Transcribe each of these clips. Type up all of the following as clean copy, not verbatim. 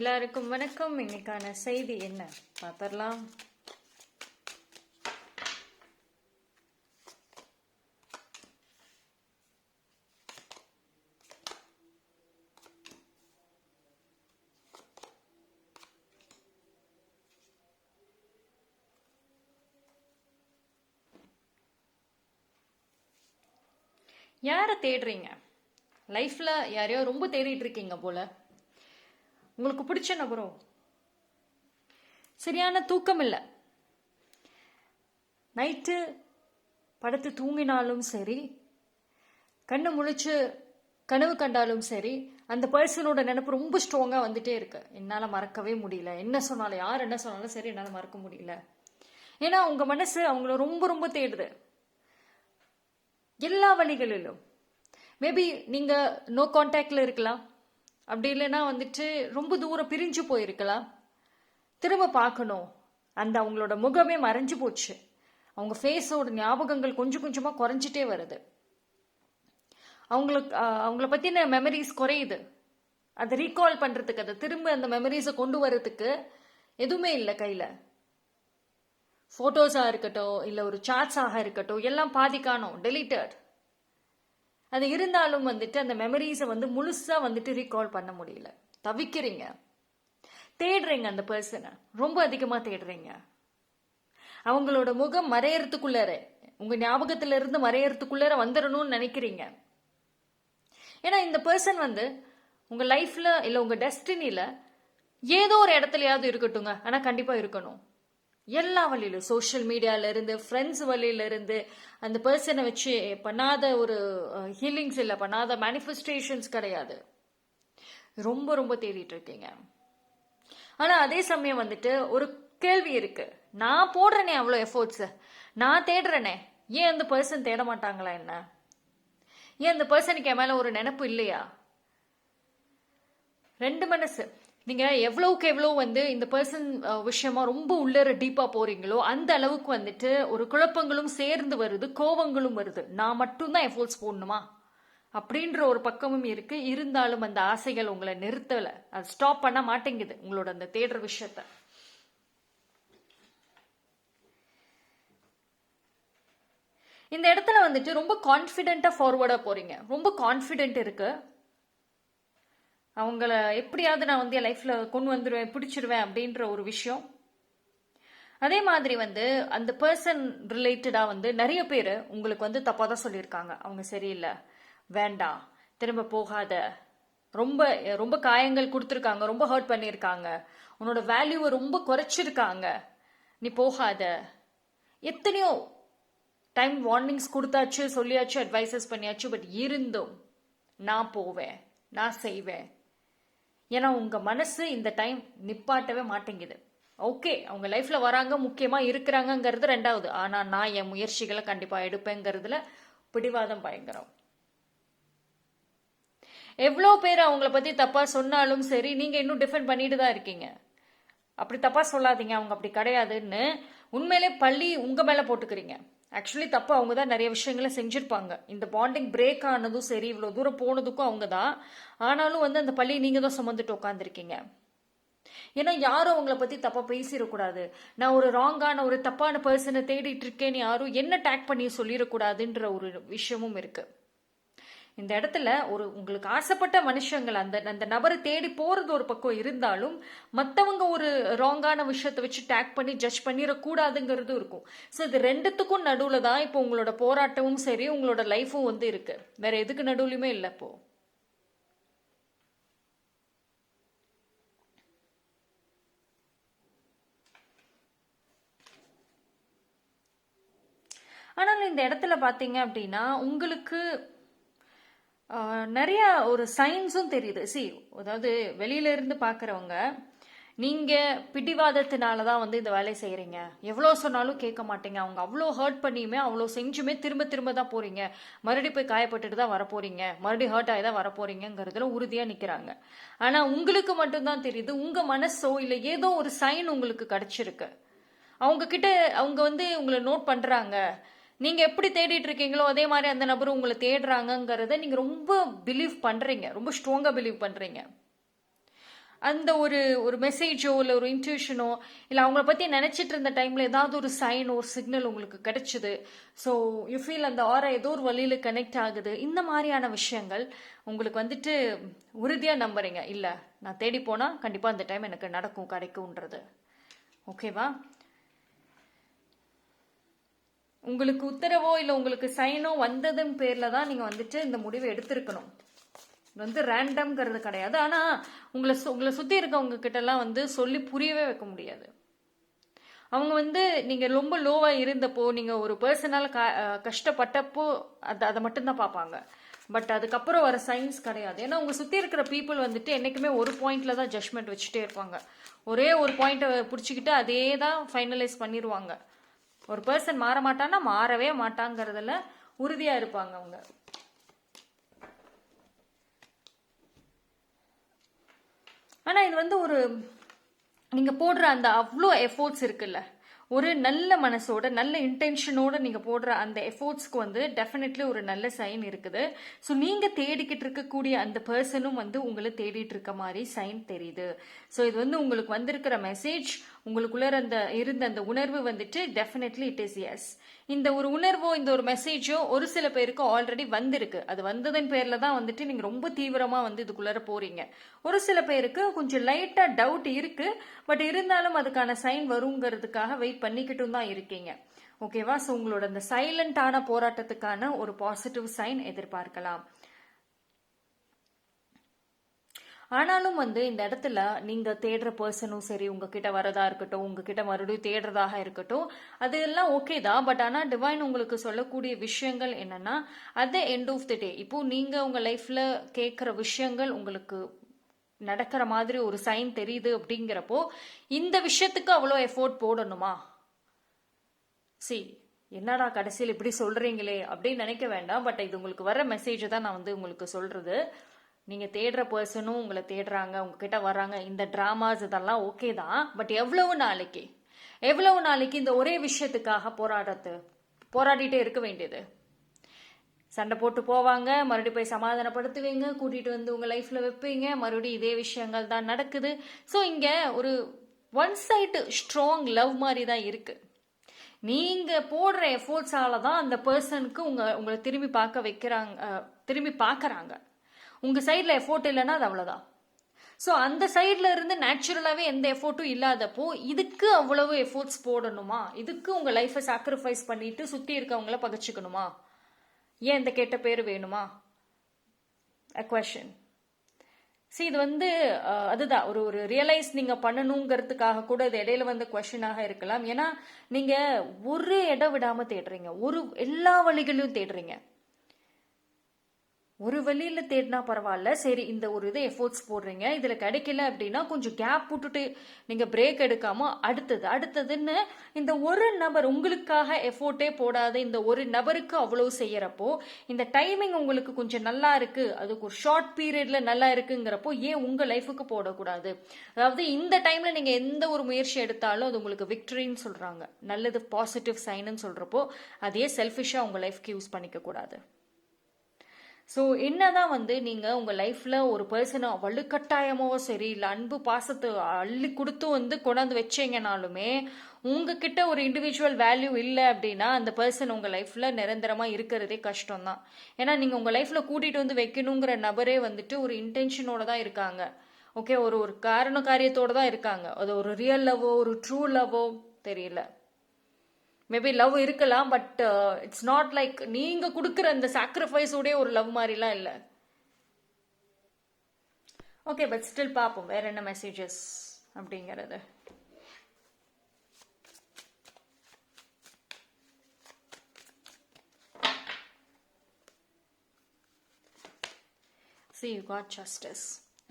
எல்லாருக்கும் வணக்கம். இன்னைக்கான செய்தி என்ன பார்த்துடலாம். யாரை தேடுறீங்க? லைஃப்ல யாரையோ ரொம்ப தேடிட்டு இருக்கீங்க போல. உங்களுக்கு பிடிச்ச நபரோ? சரியான தூக்கம் இல்லை. நைட்டு படுத்து தூங்கினாலும் சரி, கண்ணை முழிச்சு கனவு கண்டாலும் சரி, அந்த பர்சனோட நினைப்பு ரொம்ப ஸ்ட்ராங்காக வந்துட்டே இருக்கு. என்னால் மறக்கவே முடியல. என்ன சொன்னாலும், யார் என்ன சொன்னாலும் சரி, என்னால் மறக்க முடியல. ஏன்னா உங்க மனசு அவங்கள ரொம்ப ரொம்ப தேடுது எல்லா வழிகளிலும். மேபி நீங்க நோ கான்டாக்ட்ல இருக்கலாம், அப்படி இல்லைன்னா வந்துட்டு ரொம்ப தூரம் பிரிஞ்சு போயிருக்கலாம். திரும்ப பார்க்கணும், அந்த அவங்களோட முகமே மறைஞ்சு போச்சு. அவங்க ஃபேஸோட ஞாபகங்கள் கொஞ்சம் கொஞ்சமாக குறைஞ்சிட்டே வருது. அவங்கள பற்றின மெமரிஸ் குறையுது. அதை ரீகால் பண்ணுறதுக்கு, அதை திரும்ப அந்த மெமரிஸை கொண்டு வரதுக்கு எதுவுமே இல்லை கையில். ஃபோட்டோஸாக இருக்கட்டும், இல்லை ஒரு சாட்ஸாக இருக்கட்டும், எல்லாம் பாதி காணோம், டெலிட்டட். அது இருந்தாலும் வந்துட்டு அந்த மெமரிஸை முழுசா ரீகால் பண்ண முடியல. தவிக்கிறீங்க, தேடுறீங்க, அந்த பர்சனை ரொம்ப அதிகமா தேடுறீங்க. அவங்களோட முகம் மறையறதுக்குள்ளார, உங்க ஞாபகத்துல இருந்து மறையறதுக்குள்ளார வந்துடணும்னு நினைக்கிறீங்க. ஏன்னா இந்த பர்சன் உங்க லைஃப்ல இல்ல உங்க டெஸ்டினில ஏதோ ஒரு இடத்துலயாவது இருக்கட்டுங்க, ஆனா கண்டிப்பா இருக்கணும். எல்லா வழியிலும், சோஷியல் மீடியால இருந்து, ஃப்ரெண்ட்ஸ் வழியில இருந்து, அந்த பர்சனை வச்சு பண்ணாத ஒரு ஹீலிங்ஸ் இல்லை, பண்ணாத மேனிஃபெஸ்டேஷன்ஸ் கிடையாது. ரொம்ப ரொம்ப தேடிட்டு இருக்கீங்க. ஆனா அதே சமயம் ஒரு கேள்வி இருக்கு. நான் போடுறேனே அவ்வளோ எஃபோர்ட்ஸ், நான் தேடுறேனே, ஏன் அந்த பர்சன் தேட மாட்டாங்களா? என்ன ஏன் அந்த பர்சனுக்கு என் மேல ஒரு நினைப்பு இல்லையா? ரெண்டு மனசு. நீங்க எவ்வளவுக்கு எவ்வளவு இந்த பர்சன் விஷயமா ரொம்ப உள்ளர டீப்பா போறீங்களோ அந்த அளவுக்கு ஒரு குழப்பங்களும் சேர்ந்து வருது, கோவங்களும் வருது. நான் மட்டும்தான் எஃபோர்ட்ஸ் போடணுமா அப்படின்ற ஒரு பக்கமும் இருக்கு. இருந்தாலும் அந்த ஆசைகள் உங்களை நிறுத்தல, அது ஸ்டாப் பண்ண மாட்டேங்குது உங்களோட அந்த தேடுற விஷயத்த. இந்த இடத்துல ரொம்ப கான்ஃபிடென்ட்டா ஃபார்வர்டா போறீங்க. ரொம்ப கான்ஃபிடென்ட் இருக்கு. அவங்கள எப்படியாவது நான் என் லைஃப்ல கொண்டு வந்துடுவேன், பிடிச்சிருவேன் அப்படின்ற ஒரு விஷயம். அதே மாதிரி அந்த பர்சன் ரிலேட்டடா நிறைய பேர் உங்களுக்கு தப்பா தான் சொல்லியிருக்காங்க. அவங்க சரியில்லை, வேண்டாம், திரும்ப போகாத, ரொம்ப ரொம்ப காயங்கள் கொடுத்துருக்காங்க, ரொம்ப ஹர்ட் பண்ணியிருக்காங்க, உன்னோட வேல்யூவை ரொம்ப குறைச்சிருக்காங்க, நீ போகாத. எத்தனையோ டைம் வார்னிங்ஸ் கொடுத்தாச்சு, சொல்லியாச்சு, அட்வைசஸ் பண்ணியாச்சு. பட் இருந்தும் நான் போவேன், நான் செய்வேன். ஏன்னா உங்க மனசு இந்த டைம் நிப்பாட்டவே மாட்டேங்குது. ஓகே, அவங்க லைஃப்ல வராங்க, முக்கியமா இருக்கிறாங்கிறது ரெண்டாவது. ஆனா நான் என் முயற்சிகளை கண்டிப்பா எடுப்பேங்கிறதுல பிடிவாதம் பயங்கரம். எவ்வளோ பேர் அவங்கள பத்தி தப்பா சொன்னாலும் சரி, நீங்க இன்னும் டிஃபெண்ட் பண்ணிட்டு தான் இருக்கீங்க. அப்படி தப்பா சொல்லாதீங்க, அவங்க அப்படி கிடையாதுன்னு உண்மையிலே பள்ளி உங்க மேல போட்டுக்கிறீங்க. ஆக்சுவலி தப்பு அவங்க தான் நிறைய விஷயங்களை செஞ்சிருப்பாங்க. இந்த பாண்டிங் பிரேக் ஆனதும் சரி, இவ்வளவு தூரம் போனதுக்கும் அவங்க தான். ஆனாலும் அந்த பள்ளி நீங்க தான் சுமந்துட்டு உட்காந்துருக்கீங்க. ஏன்னா யாரும் அவங்கள பத்தி தப்பா பேசிடக்கூடாது, நான் ஒரு ராங்கான ஒரு தப்பான பர்சனை தேடிட்டு இருக்கேன்னு யாரும் என்ன டேக் பண்ணி சொல்லிடக்கூடாதுன்ற ஒரு விஷயமும் இருக்கு. இந்த இடத்துல உங்களுக்கு ஆசைப்பட்ட மனுஷங்கள் அந்த நபரை தேடி போறது ஒரு பக்கம் இருந்தாலும், மற்றவங்க ஒரு ராங்கான விஷயத்தை வச்சு டேக் பண்ணி ஜட்ஜ் பண்ணிடக்கூடாதுங்கிறது இருக்கும். ஸோ இது ரெண்டுத்துக்கும் நடுவுல தான் இப்போ உங்களோட போராட்டமும் சரி, உங்களோட லைஃபும் இருக்கு. வேற எதுக்கு நடுவுலையுமே இல்லை இப்போ. ஆனாலும் இந்த இடத்துல பாத்தீங்க அப்படின்னா உங்களுக்கு நிறைய ஒரு சயின்ஸும் தெரியுது. அதாவது வெளியில இருந்து பாக்குறவங்க, நீங்க பிடிவாதத்தினாலதான் இந்த வேலையை செய்யறீங்க, எவ்வளவு சொன்னாலும் கேட்க மாட்டீங்க, அவங்க அவ்வளோ ஹர்ட் பண்ணியுமே அவ்வளவு செஞ்சுமே திரும்ப திரும்ப தான் போறீங்க, மறுபடியும் போய் காயப்பட்டுட்டு தான் வரப்போறீங்க, மறுபடியும் ஹர்ட் ஆகி தான் வரப்போறீங்கிறதுல உறுதியா நிக்கிறாங்க. ஆனா உங்களுக்கு மட்டும்தான் தெரியுது, உங்க மனசோ இல்ல ஏதோ ஒரு சைன் உங்களுக்கு கிடைச்சிருக்கு. அவங்க கிட்ட அவங்க உங்களை நோட் பண்றாங்க, நீங்க எப்படி தேடிட்டு இருக்கீங்களோ அதே மாதிரி அந்த நபரும் உங்களை தேடுறாங்கிறத நீங்க ரொம்ப பிலீவ் பண்றீங்க, ரொம்ப ஸ்ட்ராங்கா பிலீவ் பண்றீங்க. அந்த ஒரு ஒரு மெசேஜோ இல்லை ஒரு இன்ட்யூஷனோ இல்லை அவங்கள பற்றி நினச்சிட்டு இருந்த டைமில் ஏதாவது ஒரு சைன் ஒரு சிக்னல் உங்களுக்கு கிடைச்சிது. ஸோ யூ ஃபீல் அந்த ஆரா ஏதோ ஒரு வழியில் கனெக்ட் ஆகுது. இந்த மாதிரியான விஷயங்கள் உங்களுக்கு வந்துட்டு உறுதியாக நம்புறீங்க. இல்லை நான் தேடி போனால் கண்டிப்பாக அந்த டைம் எனக்கு நடக்கும் கிடைக்கும்ன்றது. ஓகேவா? உங்களுக்கு உத்தரவோ இல்லை உங்களுக்கு சைனோ வந்ததன் பேரில் தான் நீங்கள் வந்துட்டு இந்த முடிவை எடுத்திருக்கணும். ரேண்டம்ங்கிறது கிடையாது. ஆனால் உங்களை சுற்றி இருக்கவங்க கிட்டலாம் சொல்லி புரியவே வைக்க முடியாது. அவங்க நீங்கள் ரொம்ப லோவாக இருந்தப்போ நீங்கள் ஒரு பர்சனால் கஷ்டப்பட்டப்போ அதை மட்டும்தான் பார்ப்பாங்க. பட் அதுக்கப்புறம் வர சைன்ஸ் கிடையாது. ஏன்னா உங்க சுற்றி இருக்கிற பீப்புள் என்றைக்குமே ஒரு பாயிண்ட்ல தான் ஜட்மெண்ட் வச்சுட்டே இருப்பாங்க. ஒரே ஒரு பாயிண்ட்டை பிடிச்சிக்கிட்டு அதே தான் ஃபைனலைஸ் பண்ணிடுவாங்க. ஒரு பர்சன் மாற மாட்டான்னா மாறவே மாட்டாங்கிறதுல உறுதியா இருப்பாங்க அவங்க. ஆனா இது ஒரு நீங்க போடுற அந்த அவ்வளோ எஃபோர்ட்ஸ் இருக்குல்ல, ஒரு நல்ல மனசோட நல்ல இன்டென்ஷனோட நீங்க போடுற அந்த எஃபோர்ட்ஸ்க்கு டெஃபினெட்லி ஒரு நல்ல சைன் இருக்குது. ஸோ நீங்க தேடிக்கிட்டு இருக்கக்கூடிய அந்த பர்சனும் உங்களை தேடிட்டு இருக்க மாதிரி சைன் தெரியுது. ஸோ இது உங்களுக்கு வந்திருக்கிற மெசேஜ், உங்களுக்குள்ள இருந்த அந்த உணர்வு டெஃபினெட்லி இட் இஸ் எஸ். இந்த ஒரு உணர்வோ இந்த ஒரு மெசேஜோ ஒரு சில பேருக்கு ஆல்ரெடி வந்திருக்கு. அது வந்ததன் பேர்ல தான் நீங்க ரொம்ப தீவிரமா இதுக்குள்ளார போறீங்க. ஒரு சில பேருக்கு கொஞ்சம் லைட்டா டவுட் இருக்கு. பட் இருந்தாலும் அதுக்கான சைன் வருங்கிறதுக்காக வெயிட் பண்ணிக்கிட்டும் தான் இருக்கீங்க. ஓகேவா? ஸோ உங்களோட அந்த சைலண்டான போராட்டத்துக்கான ஒரு பாசிட்டிவ் சைன் எதிர்பார்க்கலாம். ஆனாலும் இந்த இடத்துல நீங்க தேடுற பர்சனும் சரி, உங்ககிட்ட வரதா இருக்கட்டும், உங்ககிட்ட மறுபடியும் தேடுறதாக இருக்கட்டும், அது எல்லாம் ஓகே தான். பட் ஆனால் டிவைன் உங்களுக்கு சொல்லக்கூடிய விஷயங்கள் என்னன்னா, at the end of the day, இப்போ நீங்க உங்க லைஃப்ல கேட்குற விஷயங்கள் உங்களுக்கு நடக்கிற மாதிரி ஒரு சைன் தெரியுது அப்படிங்கிறப்போ, இந்த விஷயத்துக்கு அவ்வளோ எஃபோர்ட் போடணுமா? என்னடா கடைசியில் இப்படி சொல்றீங்களே அப்படின்னு நினைக்க வேண்டாம். பட் இது உங்களுக்கு வர மெசேஜ் தான் நான் உங்களுக்கு சொல்றது. நீங்க தேடுற பர்சனும் உங்களை தேடுறாங்க, உங்ககிட்ட வர்றாங்க. இந்த டிராமாஸ் இதெல்லாம் ஓகே தான். பட் எவ்வளவு நாளைக்கு இந்த ஒரே விஷயத்துக்காக போராடிட்டே இருக்க வேண்டியது? சண்டை போட்டு போவாங்க, மறுபடியும் போய் சமாதானப்படுத்துவீங்க, கூட்டிட்டு உங்க லைஃப்ல வைப்பீங்க, மறுபடியும் இதே விஷயங்கள் தான் நடக்குது. ஸோ இங்க ஒரு ஒன் சைடு ஸ்ட்ராங் லவ் மாதிரி தான் இருக்கு. நீங்க போடுற எஃபோர்ட்ஸால தான் அந்த பர்சனுக்கு உங்களை திரும்பி பார்க்கறாங்க. உங்க சைட்ல எஃபோர்ட் இல்லைன்னா அது அவ்வளவுதான். ஸோ அந்த சைட்ல இருந்து நேச்சுரலாவே எந்த எஃபோர்ட்டும் இல்லாதப்போ இதுக்கு அவ்வளவு எஃபோர்ட்ஸ் போடணுமா? இதுக்கு உங்க லைஃபை சாக்ரிஃபைஸ் பண்ணிட்டு சுத்தி இருக்கவங்கள பகச்சுக்கணுமா? ஏன் இந்த கெட்ட பேர் வேணுமா? A question. இது அதுதான் ஒரு ரியலைஸ் நீங்க பண்ணணுங்கிறதுக்காக கூட இது இடையில கொஸ்டினாக இருக்கலாம். ஏன்னா நீங்க ஒரு இடம் விடாம தேடுறீங்க, எல்லா வழிகளையும் தேடுறீங்க. ஒரு வழியில தேடினா பரவாயில்ல, சரி இந்த ஒரு இதை எஃபோர்ட்ஸ் போடுறீங்க, இதுல கிடைக்கல அப்படின்னா கொஞ்சம் கேப் விட்டுட்டு நீங்க பிரேக் எடுக்காம அடுத்ததுன்னு இந்த ஒரு நபர் உங்களுக்காக எஃபோர்ட்டே போடாத இந்த ஒரு நபருக்கு அவ்வளவு செய்யறப்போ, இந்த டைமிங் உங்களுக்கு கொஞ்சம் நல்லா இருக்கு, அதுக்கு ஒரு ஷார்ட் பீரியட்ல நல்லா இருக்குங்கிறப்போ ஏன் உங்க லைஃபுக்கு போடக்கூடாது? அதாவது இந்த டைம்ல நீங்க எந்த ஒரு முயற்சி எடுத்தாலும் அது உங்களுக்கு விக்டரின்னு சொல்றாங்க, நல்லது பாசிட்டிவ் சைன்னு சொல்றப்போ அதே செல்ஃபிஷா உங்க லைஃப்க்கு யூஸ் பண்ணிக்க கூடாது. ஸோ என்னதான் நீங்க உங்க லைஃப்ல ஒரு பர்சனை வலுக்கட்டாயமோ சரி, இல்லை அன்பு பாசத்தை அள்ளி கொடுத்து கொண்டாந்து வச்சீங்கனாலுமே உங்ககிட்ட ஒரு இண்டிவிஜுவல் வேல்யூ இல்லை அப்படின்னா அந்த பர்சன் உங்க லைஃப்ல நிரந்தரமா இருக்கிறதே கஷ்டம் தான். ஏன்னா நீங்க உங்க லைஃப்ல கூட்டிட்டு வைக்கணுங்கிற நபரே ஒரு இன்டென்ஷனோட தான் இருக்காங்க. ஓகே, ஒரு காரியத்தோட தான் இருக்காங்க. அது ஒரு ரியல் லவ்வோ ஒரு ட்ரூ லவ்வோ தெரியல. மேபி லவ் இருக்கலாம், பட் இட்ஸ் நாட் லைக் நீங்க கொடுக்குற அந்த சாக்ரிஃபைஸோடய ஒரு லவ் மாதிரிலாம் இல்லை. ஓகே, பட் ஸ்டில் பார்ப்போம் வேற என்ன மெசேஜஸ் அப்படிங்கிறது. See, you got justice.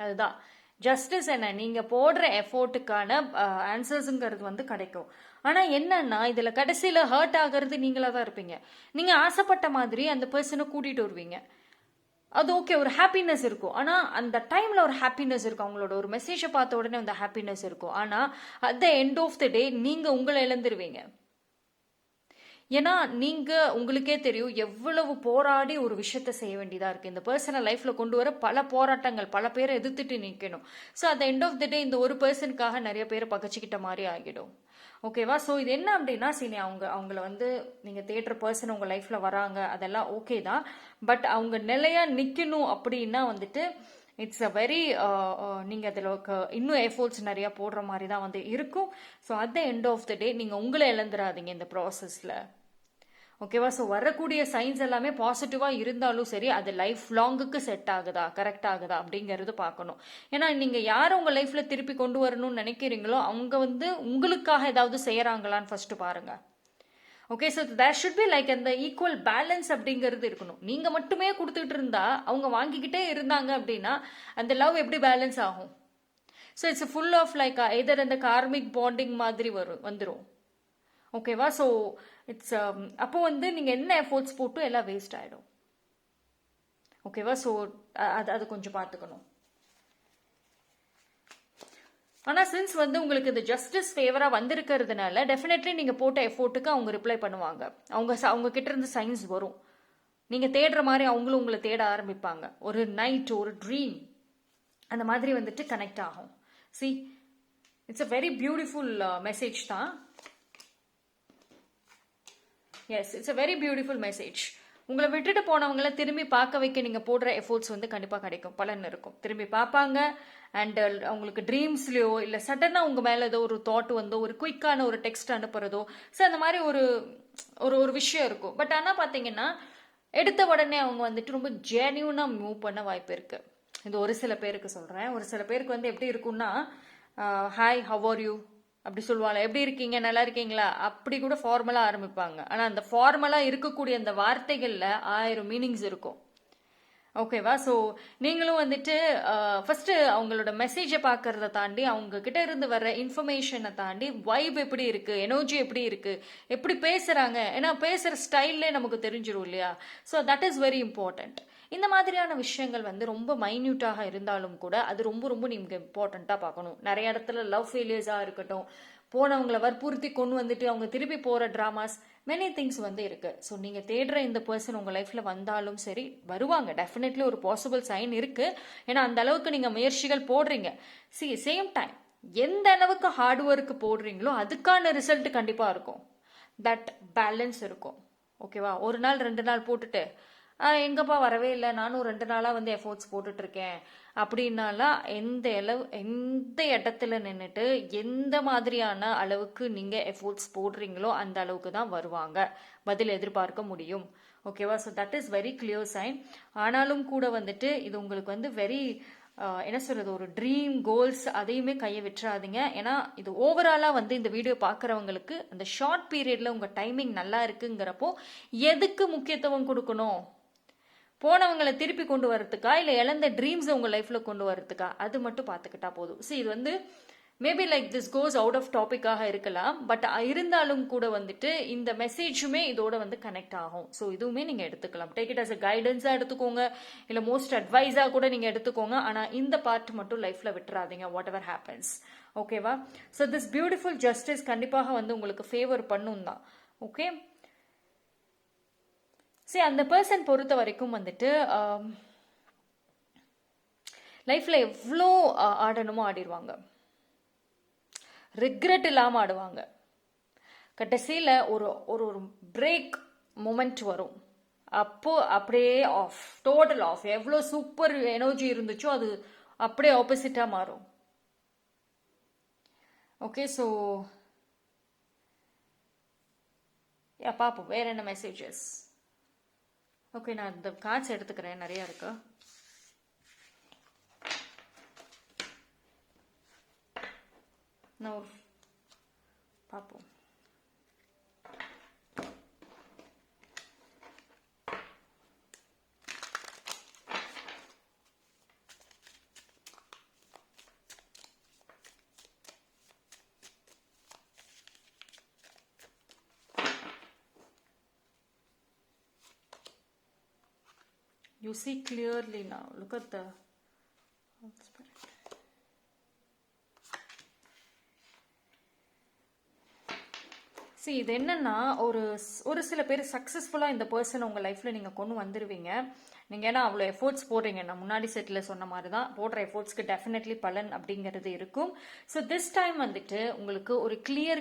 அதுதான் ஜஸ்டிஸ். என்ன, நீங்க போடுற எஃபோர்ட்டுக்கான ஆன்சர்ஸுங்கிறது கிடைக்கும். ஆனா என்னன்னா இதுல கடைசியில ஹர்ட் ஆகிறது நீங்களா தான் இருப்பீங்க. நீங்க ஆசைப்பட்ட மாதிரி அந்த பர்சனை கூட்டிட்டு வருவீங்க, அது ஓகே, ஒரு ஹாப்பினஸ் இருக்கும். ஆனா அந்த டைம்ல ஒரு ஹாப்பினஸ் இருக்கும், அவங்களோட ஒரு மெசேஜை பார்த்த உடனே அந்த ஹாப்பினஸ் இருக்கும். ஆனா at the end of the day நீங்க உங்களை இழந்துருவீங்க. ஏன்னா நீங்கள் உங்களுக்கே தெரியும் எவ்வளவு போராடி ஒரு விஷயத்த செய்ய வேண்டியதாக இருக்குது. இந்த பர்சனை லைஃப்பில் கொண்டு வர பல போராட்டங்கள், பல பேரை எதிர்த்துட்டு நிற்கணும். So at the end of the day இந்த ஒரு பர்சனுக்காக நிறைய பேரை பகச்சிக்கிட்ட மாதிரி ஆகிடும். ஓகேவா? ஸோ இது என்ன அப்படின்னா, சரி அவங்கள வந்து நீங்கள் தேடுற பர்சன் உங்கள் லைஃப்பில் வராங்க, அதெல்லாம் ஓகே தான். பட் அவங்க நிலையாக நிற்கணும் அப்படின்னா வந்துட்டு இட்ஸ் அ வெரி நீங்கள் அதில் இன்னும் எஃபோர்ட்ஸ் நிறையா போடுற மாதிரி தான் வந்து இருக்கும். So at the end of the day நீங்கள் உங்களை இழந்துடாதீங்க இந்த ப்ராசஸில். ஓகேவா? ஸோ வரக்கூடிய சைன்ஸ் எல்லாமே பாசிட்டிவாக இருந்தாலும் சரி, அது லைஃப் லாங்குக்கு செட் ஆகுதா, கரெக்ட் ஆகுதா அப்படிங்கிறது பார்க்கணும். ஏன்னா நீங்கள் யார் உங்கள் லைஃப்பில் திருப்பி கொண்டு வரணும்னு நினைக்கிறீங்களோ அவங்க வந்து உங்களுக்காக ஏதாவது செய்கிறாங்களான்னு ஃபர்ஸ்ட் பாருங்க. Okay, so there should be like அந்த ஈக்குவல் பேலன்ஸ் அப்படிங்கிறது இருக்கணும். நீங்கள் மட்டுமே கொடுத்துட்டு இருந்தா அவங்க வாங்கிக்கிட்டே இருந்தாங்க அப்படின்னா அந்த லவ் எப்படி பேலன்ஸ் ஆகும்? So it's full of like either அந்த கார்மிக் பாண்டிங் மாதிரி வந்துடும். ஓகேவா? ஸோ இட்ஸ் அப்போ வந்து நீங்கள் என்ன எஃபோர்ட்ஸ் போட்டு எல்லாம் வேஸ்ட் ஆகிடும். ஓகேவா? ஸோ அது கொஞ்சம் பார்த்துக்கணும். ஆனால் சின்ஸ் வந்து உங்களுக்கு இந்த ஜஸ்டிஸ் ஃபேவராக வந்திருக்கிறதுனால டெஃபினெட்லி நீங்கள் போட்ட எஃபோர்ட்டுக்கு அவங்க ரிப்ளை பண்ணுவாங்க. அவங்க கிட்ட இருந்து சைன்ஸ் வரும். நீங்கள் தேடுற மாதிரி அவங்களும் உங்களை தேட ஆரம்பிப்பாங்க. ஒரு நைட், ஒரு ட்ரீம் அந்த மாதிரி வந்துட்டு கனெக்ட் ஆகும். See, it's a very beautiful message தான். Yes, it's a very beautiful message. உங்களை விட்டுட்டு போனவங்கள திரும்பி பார்க்க வைக்க நீங்கள் போடுற எஃபோர்ட்ஸ் வந்து கண்டிப்பாக கிடைக்கும், பலன் இருக்கும். திரும்பி பார்ப்பாங்க. அண்ட் அவங்களுக்கு ட்ரீம்ஸ்லையோ இல்லை சடனாக உங்கள் மேலே ஏதோ ஒரு தாட் வந்தோ, ஒரு குயிக்கான ஒரு டெக்ஸ்ட் அனுப்புறதோ, ஸோ அந்த மாதிரி ஒரு ஒரு விஷயம் இருக்கும். பட் ஆனால் பார்த்தீங்கன்னா எடுத்த உடனே அவங்க வந்துட்டு ரொம்ப ஜென்யூனாக மூவ் பண்ண வாய்ப்பு இருக்குது. இது ஒரு சில பேருக்கு சொல்கிறேன். ஒரு சில பேருக்கு வந்து எப்படி இருக்குன்னா, ஹாய், ஹவ் ஆர் யூ அப்படி சொல்லுவாங்க. எப்படி இருக்கீங்க, நல்லா இருக்கீங்களா, அப்படி கூட ஃபார்மலாக ஆரம்பிப்பாங்க. ஆனால் அந்த ஃபார்மலாக இருக்கக்கூடிய அந்த வார்த்தைகளில் 1000 மீனிங்ஸ் இருக்கும். ஓகேவா? ஸோ நீங்களும் வந்துட்டு ஃபஸ்ட்டு அவங்களோட மெசேஜை பார்க்கறத தாண்டி, அவங்க கிட்ட இருந்து வர்ற இன்ஃபர்மேஷனை தாண்டி வைப் எப்படி இருக்குது, எனர்ஜி எப்படி இருக்குது, எப்படி பேசுகிறாங்க, ஏன்னா பேசுகிற ஸ்டைல்லே நமக்கு தெரிஞ்சிடும் இல்லையா? So that is very important. இந்த மாதிரியான விஷயங்கள் வந்து ரொம்ப மைன்யூட்டாக இருந்தாலும் கூட அது ரொம்ப ரொம்ப நீங்கள் இம்பார்ட்டண்ட்டாக பார்க்கணும். நிறைய இடத்துல லவ் ஃபெயிலியர்ஸாக இருக்கட்டும், போனவங்களை வற்புறுத்தி கொண்டு வந்துட்டு அவங்க திருப்பி போகிற ட்ராமாஸ், மெனி திங்ஸ் வந்து இருக்குது. ஸோ நீங்கள் தேடுற இந்த பர்சன் உங்கள் லைஃப்பில் வந்தாலும் சரி, வருவாங்க. டெஃபினெட்லி ஒரு பாசிபிள் சைன் இருக்குது. ஏன்னா அந்த அளவுக்கு நீங்கள் முயற்சிகள் போடுறீங்க. சேம் டைம் எந்த அளவுக்கு ஹார்ட் ஒர்க் போடுறீங்களோ அதுக்கான ரிசல்ட் கண்டிப்பாக இருக்கும். தட் பேலன்ஸ் இருக்கும். ஓகேவா? ஒரு நாள் 2 நாள் போட்டுட்டு எங்கப்பா வரவே இல்லை, நானும் 2 நாளாக வந்து எஃபோர்ட்ஸ் போட்டுட்ருக்கேன் அப்படின்னாலாம் எந்த இடத்துல நின்றுட்டு எந்த மாதிரியான அளவுக்கு நீங்கள் எஃபோர்ட்ஸ் போடுறீங்களோ அந்த அளவுக்கு தான் வருவாங்க, பதில் எதிர்பார்க்க முடியும். ஓகேவா? So that is very clear sign. ஆனாலும் கூட வந்துட்டு இது உங்களுக்கு வந்து வெரி என்ன சொல்கிறது, ஒரு ட்ரீம் கோல்ஸ் அதையுமே கையை விட்டுறாதீங்க. ஏன்னா இது ஓவராலாக வந்து இந்த வீடியோ பார்க்குறவங்களுக்கு அந்த ஷார்ட் பீரியடில் உங்கள் டைமிங் நல்லா இருக்குங்கிறப்போ எதுக்கு முக்கியத்துவம் கொடுக்கணும்? போனவங்களை திருப்பி கொண்டு வரதுக்கா, இல்லை இழந்த ட்ரீம்ஸை உங்கள் லைஃப்பில் கொண்டு வரதுக்கா, அது மட்டும் பார்த்துக்கிட்டா போதும். இது வந்து maybe like this goes out of டாப்பிக்காக இருக்கலாம். பட் இருந்தாலும் கூட வந்துட்டு இந்த மெசேஜுமே இதோட வந்து கனெக்ட் ஆகும். ஸோ இதுவுமே நீங்கள் எடுத்துக்கலாம். டேக் இட் அஸ் அ கைடன்ஸாக எடுத்துக்கோங்க, இல்லை மோஸ்ட் அட்வைஸாக கூட நீங்கள் எடுத்துக்கோங்க. ஆனால் இந்த பார்ட் மட்டும் லைஃப்பில் விட்டுறாதீங்க, வாட் எவர் ஹேப்பன்ஸ். ஓகேவா? ஸோ திஸ் பியூட்டிஃபுல் ஜஸ்டிஸ் கண்டிப்பாக வந்து உங்களுக்கு ஃபேவர் பண்ணும் தான். ஓகே, சரி, அந்த பர்சன் பொறுத்த வரைக்கும் வந்துட்டு லைஃப்பில் எவ்வளோ ஆடணுமோ ஆடிடுவாங்க, ரிக்ரெட் இல்லாமல் ஆடுவாங்க. கடைசியில் ஒரு ஒரு பிரேக் மூமெண்ட் வரும். அப்போது அப்படியே ஆஃப், டோட்டல் ஆஃப். எவ்வளோ சூப்பர் எனர்ஜி இருந்துச்சோ அது அப்படியே ஆப்போசிட்டாக மாறும். ஓகே, ஸோ பார்ப்போம் வேற என்ன மெசேஜஸ். ஓகே, நான் இந்த கார்ட்ஸ் எடுத்துக்கிறேன், நிறையா இருக்கு. நான் பார்ப்போம். You see clearly now. Look at the Spirit. இது என்னன்னா ஒரு சில பேர் சக்ஸஸ்ஃபுல்லாக இந்த பர்சன் உங்கள் லைஃப்பில் நீங்கள் கொண்டு வந்துடுவீங்க. நீங்கள் ஏன்னா அவ்வளோ எஃபோர்ட்ஸ் போடுறீங்க. நான் முன்னாடி செட்டில் சொன்ன மாதிரி தான் போடுற எஃபோர்ட்ஸ்க்கு டெஃபினெட்லி பலன் அப்படிங்கிறது இருக்கும். ஸோ திஸ் டைம் வந்துட்டு உங்களுக்கு ஒரு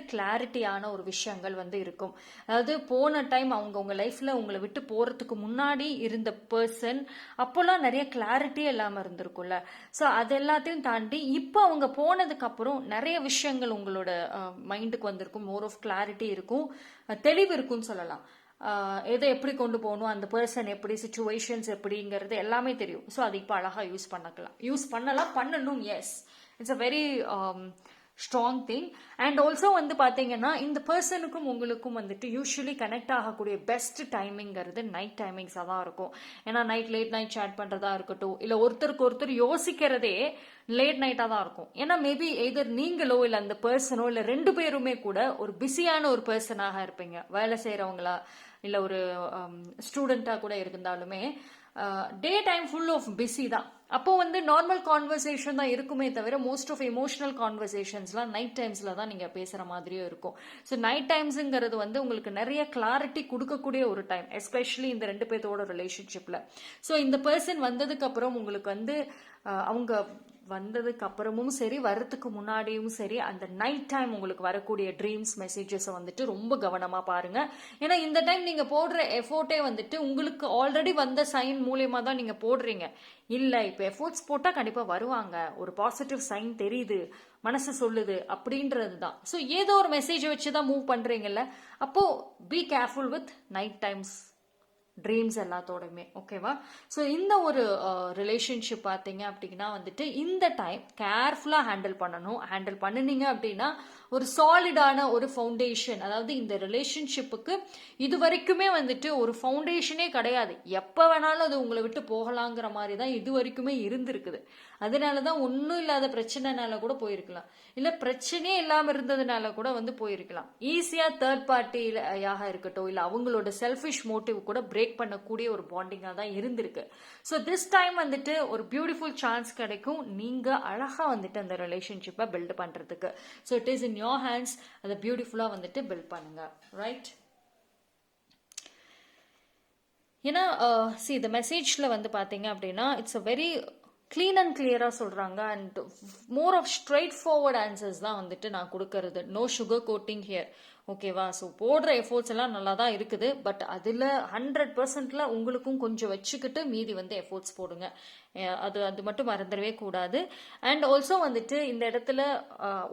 கிளாரிட்டியான ஒரு விஷயங்கள் வந்து இருக்கும். அதாவது போன டைம் அவங்க உங்கள் லைஃப்பில் உங்களை விட்டு போகிறதுக்கு முன்னாடி இருந்த பர்சன் அப்போல்லாம் நிறைய கிளாரிட்டியே இல்லாமல் இருந்திருக்கும்ல. ஸோ அது எல்லாத்தையும் தாண்டி இப்போ அவங்க போனதுக்கு அப்புறம் நிறைய விஷயங்கள் உங்களோட மைண்டுக்கு வந்திருக்கும். மோர் ஆஃப் கிளாரிட்டி இருக்கும், தெளிவு இருக்கும்னு சொல்லலாம். எதை எப்படி கொண்டு போகணும், அந்த பர்சன் எப்படி, சுச்சுவேஷன்ஸ் எப்படிங்கிறது எல்லாமே தெரியும். ஸோ அது இப்போ அழகாக யூஸ் பண்ணணும். Yes, it's a very strong thing. And also வந்து பார்த்தீங்கன்னா இந்த பர்சனுக்கும் உங்களுக்கும் வந்துட்டு யூஸ்வலி கனெக்ட் ஆகக்கூடிய பெஸ்ட் டைமிங்கிறது நைட் டைமிங்ஸாக தான் இருக்கும். ஏன்னா லேட் நைட் சேட் பண்ணுறதா இருக்கட்டும், இல்லை ஒருத்தருக்கு ஒருத்தர் யோசிக்கிறதே லேட் நைட்டாக தான் இருக்கும். ஏன்னா மேபி எதர் நீங்களோ இல்லை அந்த பர்சனோ இல்லை ரெண்டு பேருமே கூட ஒரு பிஸியான ஒரு பர்சனாக இருப்பீங்க. வேலை செய்கிறவங்களா இல்லை ஒரு ஸ்டூடெண்ட்டாக கூட இருந்தாலுமே day time full of busy தான். அப்போ வந்து நார்மல் கான்வர்சேஷன் தான் இருக்குமே தவிர மோஸ்ட் ஆஃப் எமோஷனல் கான்வர்சேஷன்ஸ்லாம் நைட் டைம்ஸில் தான் நீங்கள் பேசுகிற மாதிரியும் இருக்கும். ஸோ நைட் டைம்ஸுங்கிறது வந்து உங்களுக்கு நிறைய கிளாரிட்டி கொடுக்கக்கூடிய ஒரு டைம், எஸ்பெஷலி இந்த ரெண்டு பேர்த்தோட ரிலேஷன்ஷிப்பில். ஸோ இந்த பர்சன் வந்ததுக்கு அப்புறம் உங்களுக்கு வந்து அவங்க வந்ததுக்கு அப்புறமும் சரி வர்றதுக்கு முன்னாடியும் சரி அந்த நைட் டைம் உங்களுக்கு வரக்கூடிய ட்ரீம்ஸ் மெசேஜஸை வந்துட்டு ரொம்ப கவனமாக பாருங்க. ஏன்னா இந்த டைம் நீங்கள் போடுற எஃபோர்ட்டே வந்துட்டு உங்களுக்கு ஆல்ரெடி வந்த சைன் மூலியமாக தான் நீங்கள் போடுறீங்க. இல்லை இப்போ எஃபோர்ட்ஸ் போட்டால் கண்டிப்பாக வருவாங்க, ஒரு பாசிட்டிவ் சைன் தெரியுது, மனசு சொல்லுது அப்படின்றது தான். ஸோ ஏதோ ஒரு மெசேஜை வச்சு தான் மூவ் பண்ணுறீங்கல்ல. அப்போது be careful with night times dreams எல்லாத்தோடையுமே. ஓகேவா? ஸோ இந்த ஒரு ரிலேஷன்ஷிப் பார்த்தீங்க அப்படின்னா வந்துட்டு இந்த டைம் கேர்ஃபுல்லாக ஹேண்டில் பண்ணினீங்க அப்படின்னா ஒரு சாலிடான ஒரு ஃபவுண்டேஷன், அதாவது இந்த ரிலேஷன்ஷிப்புக்கு இது வரைக்குமே வந்துட்டு ஒரு ஃபவுண்டேஷனே கிடையாது, எப்போ வேணாலும் அது உங்களை விட்டு போகலாங்கிற மாதிரி தான் இது வரைக்குமே இருந்திருக்குது. அதனால தான் ஒன்றும் இல்லாத பிரச்சனைனால கூட போயிருக்கலாம், இல்லை பிரச்சனையே இல்லாமல் இருந்ததுனால கூட வந்து போயிருக்கலாம். ஈஸியாக தேர்ட் பார்ட்டியாக இருக்கட்டும் இல்லை அவங்களோட செல்ஃபிஷ் மோட்டிவ் கூட பிரேக் பண்ணக்கூடிய ஒரு பாண்டிங்காக தான் இருந்திருக்கு. ஸோ திஸ் டைம் வந்துட்டு ஒரு பியூட்டிஃபுல் சான்ஸ் கிடைக்கும் நீங்கள் அழகாக வந்துட்டு அந்த ரிலேஷன்ஷிப்பை பில்ட் பண்ணுறதுக்கு. So it is in your hands. அதை பியூட்டிஃபுல்லாக வந்துட்டு பில்ட் பண்ணுங்க. ரைட்? ஏன்னா இந்த மெசேஜில் வந்து பார்த்தீங்க அப்படின்னா it's a very clean and கிளியராக சொல்கிறாங்க. And more of straightforward answers தான் வந்துட்டு நான் கொடுக்கறது. No sugar coating here. ஓகேவா? ஸோ போடுற எஃபோர்ட்ஸ் எல்லாம் நல்லா தான் இருக்குது. பட் அதில் 100% உங்களுக்கும் கொஞ்சம் வச்சுக்கிட்டு மீதி வந்து எஃபோர்ட்ஸ் போடுங்க. அது மட்டும் மறந்துடவே கூடாது. அண்ட் ஆல்சோ வந்துட்டு இந்த இடத்துல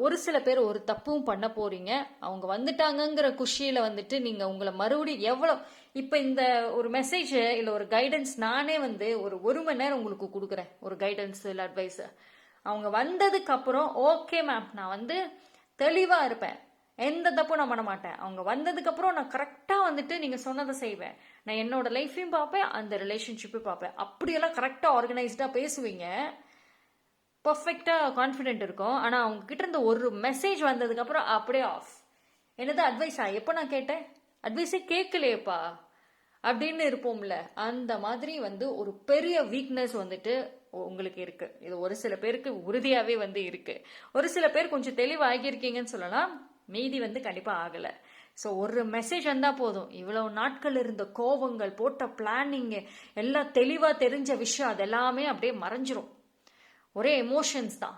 ஒரு சில பேர் ஒரு தப்பும் பண்ண போறீங்க. அவங்க வந்துட்டாங்கங்கிற குஷியில் வந்துட்டு நீங்கள் உங்களை மறுபடியும் எவ்வளோ இப்போ இந்த ஒரு மெசேஜ் இல்லை ஒரு கைடன்ஸ் நானே வந்து ஒரு மணி நேரம் உங்களுக்கு கொடுக்குறேன், ஒரு கைடன்ஸ் இல்லை அட்வைஸ். அவங்க வந்ததுக்கு அப்புறம் ஓகே மேம் நான் வந்து தெளிவாக இருப்பேன், எந்த தப்பும் நான் பண்ண மாட்டேன், அவங்க வந்ததுக்கு அப்புறம் நான் கரெக்டாக வந்துட்டு நீங்கள் சொன்னதை செய்வேன், நான் என்னோட லைஃப்பையும் பார்ப்பேன் அந்த ரிலேஷன்ஷிப்பையும் பார்ப்பேன், அப்படியெல்லாம் கரெக்டாக ஆர்கனைஸ்டாக பேசுவீங்க, பர்ஃபெக்டாக கான்ஃபிடென்ட் இருக்கும். ஆனால் அவங்க கிட்ட இருந்த ஒரு மெசேஜ் வந்ததுக்கு அப்புறம் அப்படியே ஆஃப். என்னது அட்வைஸா? எப்போ நான் கேட்டேன், அட்வைஸே கேட்கலையேப்பா அப்படின்னு இருப்போம்ல, அந்த மாதிரி வந்து ஒரு பெரிய வீக்னஸ் வந்துட்டு உங்களுக்கு இருக்கு. இது ஒரு சில பேருக்கு உறுதியாவே வந்து இருக்கு. ஒரு சில பேர் கொஞ்சம் தெளிவாகியிருக்கீங்கன்னு சொல்லலாம், மீதி வந்து கண்டிப்பா ஆகல. ஸோ ஒரு மெசேஜ் வந்தா போதும், இவ்வளவு நாட்கள் இருந்த கோபங்கள், போட்ட பிளானிங், எல்லாம் தெளிவா தெரிஞ்ச விஷயம் அது எல்லாமே அப்படியே மறைஞ்சிரும். ஒரே எமோஷன்ஸ் தான்.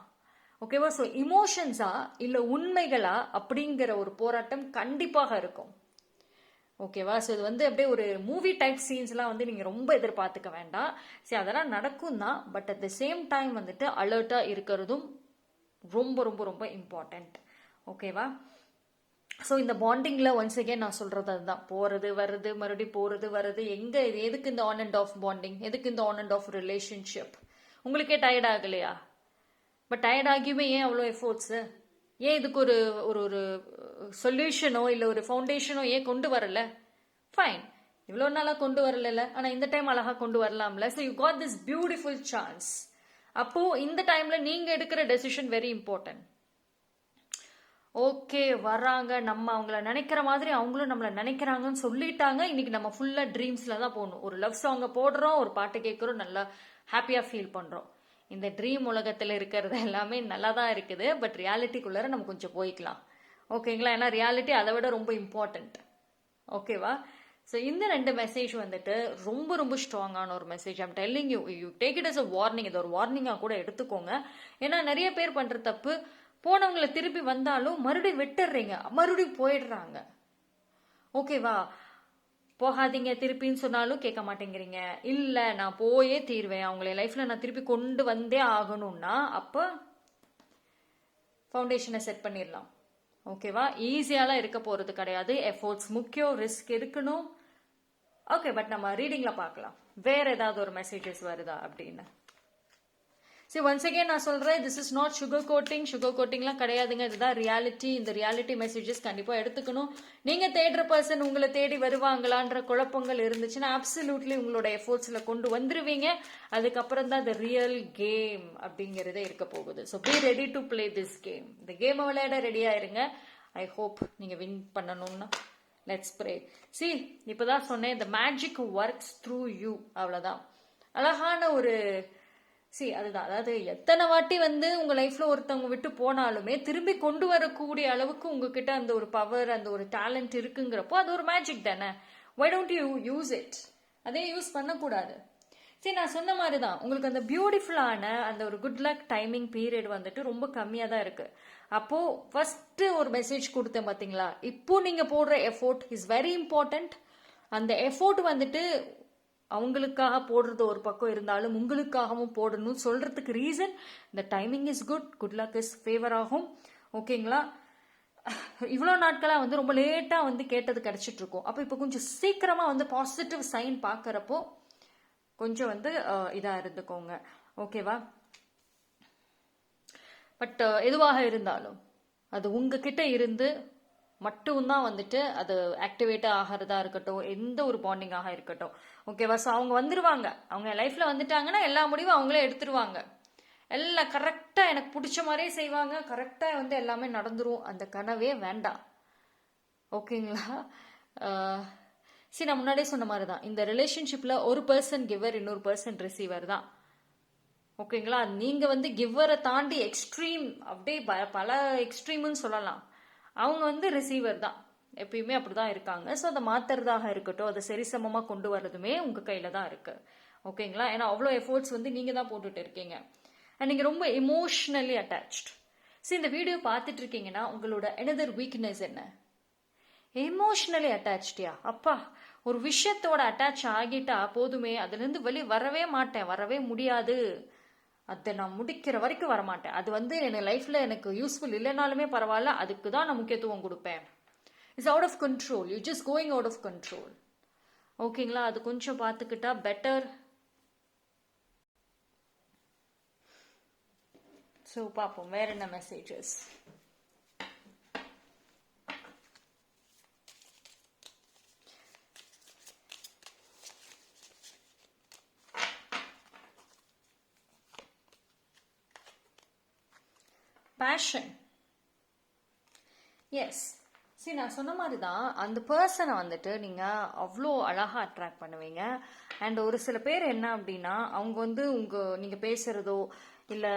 ஓகேவா? ஸோ இமோஷன்ஸா இல்லை உண்மைகளா அப்படிங்கிற ஒரு போராட்டம் கண்டிப்பாக இருக்கும். ஓகேவா? ஸோ இது வந்து அப்படியே ஒரு மூவி டைப் சீன்ஸ்லாம் வந்து நீங்கள் ரொம்ப எதிர்பார்த்துக்க வேண்டாம். சரி அதெல்லாம் நடக்கும் தான், but at the same time வந்துட்டு அலர்ட்டாக இருக்கிறதும் ரொம்ப ரொம்ப ரொம்ப இம்பார்ட்டண்ட். ஓகேவா? ஸோ இந்த பாண்டிங்கில் ஒன்ஸ் அகேன் நான் சொல்கிறது அதுதான், போகிறது வர்றது மறுபடியும் போகிறது வர்றது. எங்கே இது? எதுக்கு இந்த ஆன் அண்ட் ஆஃப் பாண்டிங்? எதுக்கு இந்த ஆன் அண்ட் ஆஃப் ரிலேஷன்ஷிப்? உங்களுக்கே டயர்ட் ஆகலையா? பட் டயர்ட் ஆகியுமே ஏன் அவ்வளோ எஃபோர்ட்ஸு? ஏன் இதுக்கு ஒரு ஒரு சொல்யூஷனோ இல்லை ஒரு ஃபவுண்டேஷனோ ஏன் கொண்டு வரல? ஃபைன், இவ்வளோ நாளாக கொண்டு வரல, ஆனால் இந்த டைம் அழகாக கொண்டு வரலாம்ல. So you got this beautiful chance. அப்போது இந்த டைமில் நீங்கள் எடுக்கிற டெசிஷன் வெரி இம்பார்ட்டன்ட். ஓகே வர்றாங்க, நம்ம அவங்கள நினைக்கிற மாதிரி அவங்களும் நம்மளை நினைக்கிறாங்கன்னு சொல்லிட்டாங்க, இன்னைக்கு நம்ம ஃபுல்லாக ட்ரீம்ஸில் தான் போகணும். ஒரு லவ் சாங்கை போடுறோம், ஒரு பாட்டு கேட்குறோம், நல்லா ஹாப்பியாக ஃபீல் பண்ணுறோம். இந்த ட்ரீம் உலகத்தில் இருக்கிறது எல்லாமே நல்லா தான் இருக்குது, பட் ரியாலிட்டிக்குள்ளார நம்ம கொஞ்சம் போய்க்கலாம். ஓகேங்களா? ஏன்னா ரியாலிட்டி அதை விட ரொம்ப இம்பார்ட்டண்ட். ஓகேவா? ஸோ இந்த 2 மெசேஜ் வந்துட்டு ரொம்ப ரொம்ப ஸ்ட்ராங்கான ஒரு message. I'm telling you, you take it as a warning. இது ஒரு வார்னிங்காக கூட எடுத்துக்கோங்க. ஏன்னா நிறைய பேர் பண்ற தப்பு, போனவங்களை திருப்பி வந்தாலும் மறுபடியும் விட்டுடுறீங்க, மறுபடியும் போயிடுறாங்க. ஓகேவா? போகாதீங்க திருப்பின்னு சொன்னாலும் கேட்க மாட்டேங்கிறீங்க. இல்லை நான் போயே தீர்வேன், அவங்களை லைஃப்ல நான் திருப்பி கொண்டு வந்தே ஆகணும்னா அப்போ ஃபவுண்டேஷனை செட் பண்ணிடலாம். ஓகேவா? ஈஸியாலாம் இருக்க போறது கிடையாது. எஃபோர்ட்ஸ் முக்கியம், ரிஸ்க் இருக்கணும். ஓகே, பட் நம்ம ரீடிங்ல பார்க்கலாம் வேற ஏதாவது ஒரு மெசேஜஸ் வருதா அப்படின்னு. சரி, ஒன்ஸ் அகேன் நான் சொல்றேன், திஸ் இஸ் நாட் சுகர் கோட்டிங்லாம் கிடையாதுங்க. இதுதான் ரியாலிட்டி. இந்த ரியாலிட்டி மெசேஜஸ் கண்டிப்பா எடுத்துக்கணும். நீங்க தேடுற பர்சன் உங்களை தேடி வருவாங்களான்ற குழப்பங்கள் இருந்துச்சுன்னா அப்சல்யூட்லி உங்களோட எஃபோர்ட்ஸ்ல கொண்டு வந்துருவீங்க. அதுக்கப்புறம் தான் இந்த ரியல் கேம் அப்படிங்கறதே இருக்க போகுது. So be ready to play this game. இந்த கேமை விளையாட ரெடியா இருங்க. ஐ ஹோப் நீங்க வின் பண்ணணும்னா. Let's pray. சி, இப்பதான் சொன்னேன், the magic works through you. அவ்வளவுதான். அழகான ஒரு அதுதான். அதாவது எத்தனை வாட்டி உங்க லைஃப்ல ஒருத்தவங்க விட்டு போனாலுமே திரும்பி கொண்டு வரக்கூடிய அளவுக்கு உங்ககிட்ட அந்த ஒரு பவர், அந்த ஒரு டேலண்ட் இருக்குங்கிறப்போ அது ஒரு மேஜிக் தானே. why don't you use it? அதே யூஸ் பண்ணக்கூடாது. நான் சொன்ன மாதிரி தான், உங்களுக்கு அந்த பியூட்டிஃபுல்லான அந்த ஒரு குட் லக் டைமிங் பீரியட் வந்துட்டு ரொம்ப கம்மியா தான் இருக்கு. அப்போ ஃபர்ஸ்ட் ஒரு மெசேஜ் கொடுத்தேன் பாத்தீங்களா, இப்போ நீங்க போடுற எஃபோர்ட் இஸ் வெரி இம்பார்ட்டன்ட். அந்த எஃபோர்ட் வந்துட்டு அவங்களுக்காக போடுறது ஒரு பக்கம் இருந்தாலும் உங்களுக்காகவும் போடணும் சொல்றதுக்கு ரீசன் இந்த timing is good luck is favour ஆகும். ஓகேங்களா? இவ்வளோ நாட்களாக ரொம்ப லேட்டாக கேட்டது கிடைச்சிட்டு இருக்கும். அப்போ இப்போ கொஞ்சம் சீக்கிரமா பாசிட்டிவ் சைன் பார்க்கறப்போ கொஞ்சம் இதா இருந்துக்கோங்க. ஓகேவா? பட் எதுவாக இருந்தாலும் அது உங்ககிட்ட இருந்து மட்டும்தான் அது ஆக்டிவேட் ஆகிறதா இருக்கட்டும், எந்த ஒரு பாண்டிங்காக இருக்கட்டும். ஓகேவா? ஸோ அவங்க வந்துருவாங்க, அவங்க லைஃப்ல வந்துட்டாங்கன்னா எல்லா முடிவும் அவங்களே எடுத்துருவாங்க. எல்லாம் கரெக்டா எனக்கு பிடிச்ச மாதிரியே செய்வாங்க, கரெக்டா எல்லாமே நடந்துரும். அந்த கனவே வேண்டாம். ஓகேங்களா? நான் முன்னாடியே சொன்ன மாதிரி தான், இந்த ரிலேஷன்ஷிப்ல ஒரு பர்சன் கிவர், இன்னொரு பர்சன் ரிசீவர் தான். ஓகேங்களா? நீங்க கிவரை தாண்டி எக்ஸ்ட்ரீம், அப்படியே பல எக்ஸ்ட்ரீம்னு சொல்லலாம். அவங்க ரிசீவர் தான், எப்பயுமே அப்படிதான் இருக்காங்க. ஸோ அதை மாத்துறதாக இருக்கட்டும், அதை சரிசமமா கொண்டு வர்றதுமே உங்க கையில தான் இருக்கு. ஓகேங்களா? ஏன்னா அவ்வளோ எஃபோர்ட்ஸ் நீங்க தான் போட்டுட்டு இருக்கீங்க. அண்ட் நீங்க ரொம்ப எமோஷனலி அட்டாச்ட். இந்த வீடியோ பார்த்துட்டு இருக்கீங்கன்னா உங்களோட another வீக்னஸ் என்ன? எமோஷனலி அட்டாச்சியா? அப்பா, ஒரு விஷயத்தோட அட்டாச் ஆகிட்டா போதுமே, அதுல இருந்து வெளியே வரவே முடியாது. அதை நான் முடிக்கிற வரைக்கும் வரமாட்டேன். அது என் லைஃப்ல எனக்கு யூஸ்ஃபுல் இல்லைனாலுமே பரவாயில்ல, அதுக்கு தான் நான் முக்கியத்துவம் கொடுப்பேன். It's out of control. You just going out of control. ஓகேங்களா? அது கொஞ்சம் பார்த்துக்கிட்டா பெட்டர். ஸோ பார்ப்போம் வேற என்ன மெசேஜஸ். பேஷன். எஸ், நான் சொன்ன மாதிரி தான், அந்த பர்சனை நீங்க அவ்வளோ அழகா அட்ராக்ட் பண்ணுவீங்க. அண்ட் ஒரு சில பேர் என்ன அப்படின்னா, அவங்க நீங்க பேசுறதோ இல்ல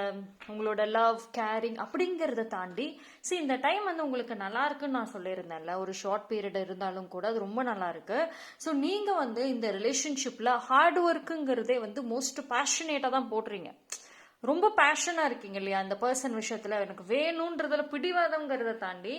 உங்களோட லவ் கேரிங் அப்படிங்கறத தாண்டி இந்த டைம் உங்களுக்கு நல்லா இருக்குன்னு நான் சொல்லியிருந்தேன்ல, ஒரு ஷார்ட் பீரியட் இருந்தாலும் கூட அது ரொம்ப நல்லா இருக்கு. ஸோ நீங்க இந்த ரிலேஷன்ஷிப்ல ஹார்ட் ஒர்க்குங்கிறதே மோஸ்ட் பேஷனேட்டா தான் போடுறீங்க. ரொம்ப பேஷனா இருக்கீங்க இல்லையா அந்த பர்சன் விஷயத்துல. எனக்கு வேணும்ன்றதுல பிடிவாதம்ங்கிறத தாண்டி,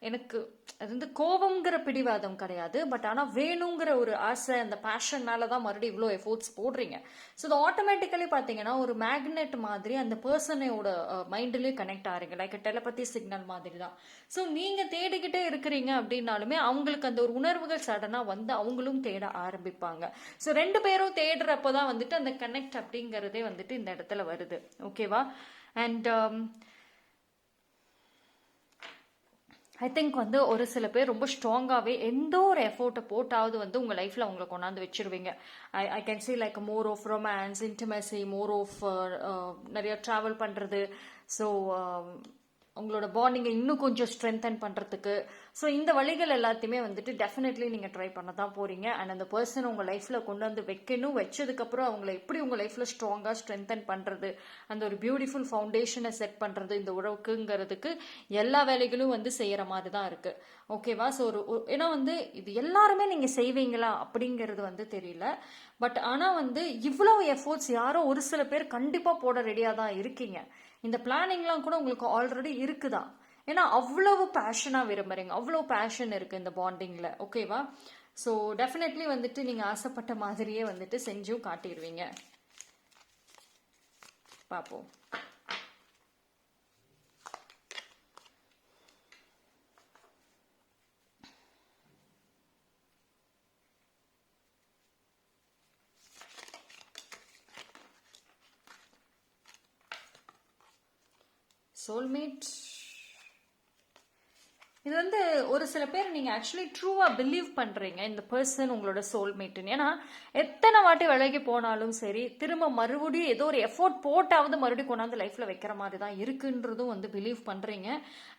எனக்கு அது கோபம்ங்கிற பிடிவாதம் கிடையாது, பட் ஆனா வேணுங்கிற ஒரு ஆசை, அந்த பேஷன்னாலதான் மறுபடியும் இவ்வளோ எஃபோர்ட்ஸ் போடுறீங்க. ஸோ இது ஆட்டோமேட்டிக்கலி பாத்தீங்கன்னா ஒரு மேக்னெட் மாதிரி அந்த பர்சனோட மைண்ட்லயே கனெக்ட் ஆறீங்க, லைக் டெலபதி சிக்னல் மாதிரி தான். ஸோ நீங்க தேடிக்கிட்டே இருக்கிறீங்க அப்படின்னாலுமே அவங்களுக்கு அந்த ஒரு உணர்வுகள் சடனா அவங்களும் தேட ஆரம்பிப்பாங்க. ஸோ 2 பேரும் தேடுறப்பதான் அந்த கனெக்ட் அப்படிங்கறதே இந்த இடத்துல வருது. ஓகேவா? அண்ட் ஐ திங்க் ஒரு சில பேர் ரொம்ப ஸ்ட்ராங்காகவே எந்த ஒரு எஃபோர்ட்டை போட்டாவது உங்கள் லைஃப்பில் அவங்களை கொண்டாந்து வச்சிருவீங்க. I can see like more of romance, intimacy, more of நிறைய ட்ராவல் பண்ணுறது. ஸோ உங்களோட பாண்டிங்கை இன்னும் கொஞ்சம் ஸ்ட்ரென்தன் பண்ணுறதுக்கு. ஸோ இந்த வழிகள் எல்லாத்தையுமே வந்துட்டு டெஃபினெட்லி நீங்கள் ட்ரை பண்ண தான் போகிறீங்க. அண்ட் அந்த பர்சன் உங்கள் லைஃப்பில் கொண்டு வந்து வைக்கணும். வச்சதுக்கப்புறம் அவங்கள எப்படி உங்கள் லைஃப்பில் ஸ்ட்ராங்காக ஸ்ட்ரென்தன் பண்ணுறது, அந்த ஒரு பியூட்டிஃபுல் ஃபவுண்டேஷனை செட் பண்ணுறது இந்த உறவுக்குங்கிறதுக்கு எல்லா வேலைகளும் வந்து செய்கிற மாதிரி தான் இருக்குது. ஓகேவா? ஸோ ஏன்னா வந்து இது எல்லாருமே நீங்கள் செய்வீங்களா அப்படிங்கிறது வந்து தெரியல. பட் ஆனால் வந்து இவ்வளோ எஃபோர்ட்ஸ் யாரோ ஒரு சில பேர் கண்டிப்பாக போட ரெடியாக தான் இருக்கீங்க. இந்த பிளானிங்லாம் கூட உங்களுக்கு ஆல்ரெடி இருக்குதான். ஏன்னா அவ்வளவு பேஷனாக விரும்புறீங்க, அவ்வளோ பேஷன் இருக்கு இந்த பாண்டிங்ல. ஓகேவா? ஸோ டெஃபினெட்லி வந்துட்டு நீங்கள் ஆசைப்பட்ட மாதிரியே வந்துட்டு செஞ்சும் காட்டிடுவீங்க. பார்ப்போம். soulmate இது வந்து ஒரு சில பேர் நீங்க ஆக்சுவலி ட்ரூவா பிலீவ் பண்றீங்க இந்த பர்சன் உங்களோட சோல்மேட்னு. ஏன்னா எத்தனை வாட்டி விலகி போனாலும் சரி திரும்ப மறுபடியும் ஏதோ ஒரு எஃபோர்ட் போட்டாவது மறுபடியும் கொண்டாந்து லைஃப்ல வைக்கிற மாதிரி தான் இருக்குன்றதும் வந்து பிலீவ் பண்றீங்க.